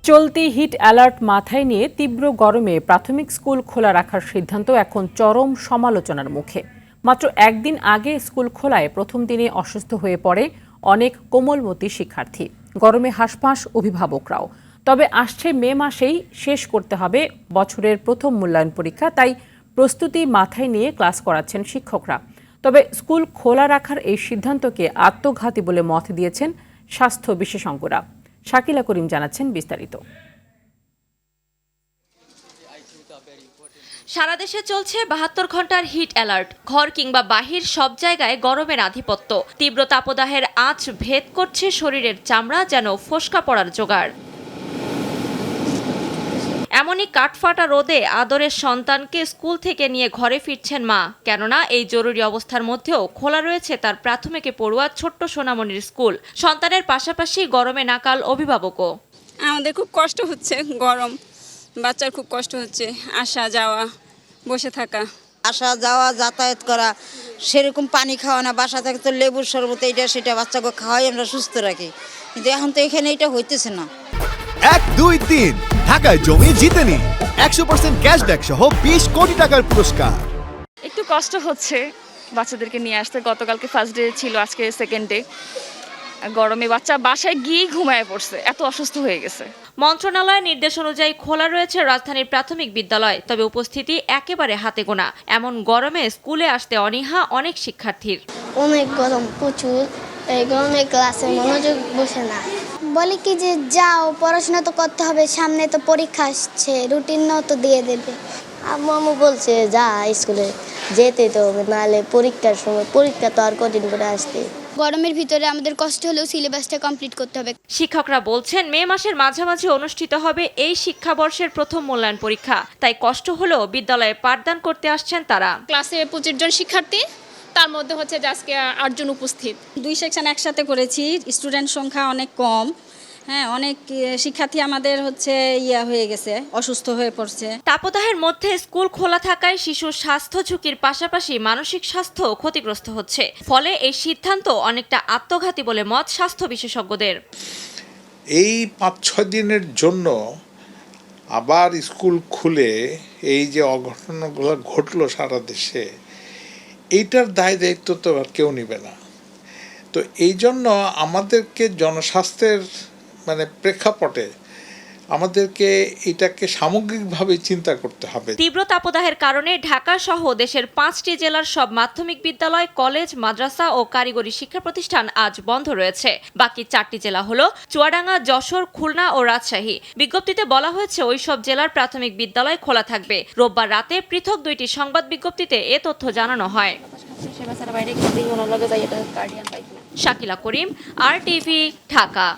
চলতি hit alert মাথায় নিয়ে তীব্র গরমে প্রাথমিক স্কুল খোলা রাখার সিদ্ধান্ত এখন চরম সমালোচনার মুখে। মাত্র একদিন আগে স্কুল খোলায় প্রথম দিনে অসুস্থ হয়ে পড়ে অনেক কোমলমতি শিক্ষার্থী, গরমে হাসপাস অভিভাবকরাও। তবে আসছে মে মাসেই শেষ করতে হবে বছরের প্রথম মূল্যায়ন পরীক্ষা, তাই প্রস্তুতি মাথায় নিয়ে ক্লাস করাচ্ছেন শিক্ষকরা। তবে স্কুল খোলা রাখার এই সিদ্ধান্তকে আত্মঘাতী বলে মত দিয়েছেন স্বাস্থ্য বিশেষজ্ঞরা। শাকিলা করিম জানাচ্ছেন বিস্তারিত। সারা দেশে চলছে ৭২ ঘন্টার হিট অ্যালার্ট। ঘর কিংবা বাহির সব জায়গায় গরমের আধিপত্য। তীব্র তাপদাহের আঁচ ভেদ করছে শরীরের চামড়া, যেন ফোসকা পড়ার জোগাড়। এমনই কাঠফাটা রোদে আদরের সন্তানকে স্কুল থেকে নিয়ে ঘরে ফিরছেন মা, কেননা এই জরুরি অবস্থার মধ্যেও খোলা রয়েছে তার প্রাথমিকে পড়ুয়া ছোট্ট সোনামণির স্কুল। সন্তানের পাশাপাশি গরমে নাকাল অভিভাবকও। আমাদের খুব কষ্ট হচ্ছে, গরম, বাচ্চার খুব কষ্ট হচ্ছে, আসা যাওয়া, বসে থাকা, আসা যাওয়া, যাতায়াত করা, সেরকম পানি খাওয়া না। বাসা থেকে তো লেবুর শরবত এইটা সেটা বাচ্চাকে খাওয়াই আমরা সুস্থ রাখি, কিন্তু এখন তো এখানে এটা হইতেছে না। 1, 2, 3 ঢাকায় জমি জিতে নিন 100% ক্যাশব্যাক সহ 20 কোটি টাকার পুরস্কার। একটু কষ্ট হচ্ছে বাচ্চাদেরকে নিয়ে আসতে। গতকালকে ফার্স্ট ডে ছিল, আজকে সেকেন্ড ডে। গরমে বাচ্চা বাসায় গিয়ে ঘুমায় পড়ছে, এত অসুস্থ হয়ে গেছে। মন্ত্রণালয়ের নির্দেশ অনুযায়ী খোলা রয়েছে রাজধানীর প্রাথমিক বিদ্যালয়, তবে উপস্থিতি একেবারে হাতে গোনা। এমন গরমে স্কুলে আসতে অনীহা অনেক শিক্ষার্থীর। অনেক গরম, প্রচুর। এই গরমে ক্লাসে মনোযোগ বসে না। বলে কি যে যাও, পড়াশোনা তো করতে হবে, সামনে তো পরীক্ষা আসছে, রুটিনও তো দিয়ে দেবে। আম্মু বলছে যা স্কুলে যেতে তো হবে, নাহলে পরীক্ষার সময় পরীক্ষা তো আর কদিন করে আসতে। গরমের ভিতরে আমাদের কষ্ট হলেও সিলেবাসটা কমপ্লিট করতে হবে। শিক্ষকরা বলছেন মে মাসের মাঝামাঝি অনুষ্ঠিত হবে এই শিক্ষাবর্ষের প্রথম মূল্যায়ন পরীক্ষা, তাই কষ্ট হলেও বিদ্যালয়ে পাঠদান করতে আসছেন তারা। ক্লাসে 25 জন শিক্ষার্থী, তার মধ্যে হচ্ছে আজকে 8 জন উপস্থিত। 2 সেকশন একসাথে করেছি, স্টুডেন্ট সংখ্যা অনেক কম। হ্যাঁ, অনেক শিক্ষার্থী আমাদের হচ্ছে হয়ে গেছে, অসুস্থ হয়ে পড়ছে। তাপদাহের মধ্যে স্কুল খোলা থাকায় শিশুর স্বাস্থ্য ঝুঁকির পাশাপাশি মানসিক স্বাস্থ্য ক্ষতিগ্রস্ত হচ্ছে। ফলে এই সিদ্ধান্ত অনেকটা আত্মঘাতী বলে মত স্বাস্থ্য বিশেষজ্ঞদের। এই 5-6 দিনের জন্য আবার স্কুল খুলে এই যে অঘটনগুলো ঘটলো সারা দেশে, এইটার দায় দায়িত্ব তো আর কেউ নেবে না। তো এই জন্য আমাদেরকে জনস্বাস্থ্যের প্রেক্ষাপটে আমাদেরকে এটাকে সামগ্রিকভাবে চিন্তা করতে হবে। তীব্র তাপদাহের কারণে ঢাকা সহ দেশের 5টি জেলার সব মাধ্যমিক বিদ্যালয়, কলেজ, মাদ্রাসা ও কারিগরি শিক্ষা প্রতিষ্ঠান আজ বন্ধ রয়েছে। বাকি 4টি জেলা হলো চুয়াডাঙ্গা, যশোর, খুলনা ও রাজশাহী। বিজ্ঞপ্তিতে বলা হয়েছে ওই সব জেলার প্রাথমিক বিদ্যালয় খোলা থাকবে। রোববার রাতে পৃথক 2টি সংবাদ বিজ্ঞপ্তিতে এ তথ্য জানানো হয়। শাকিলা করিম, RTV, ঢাকা।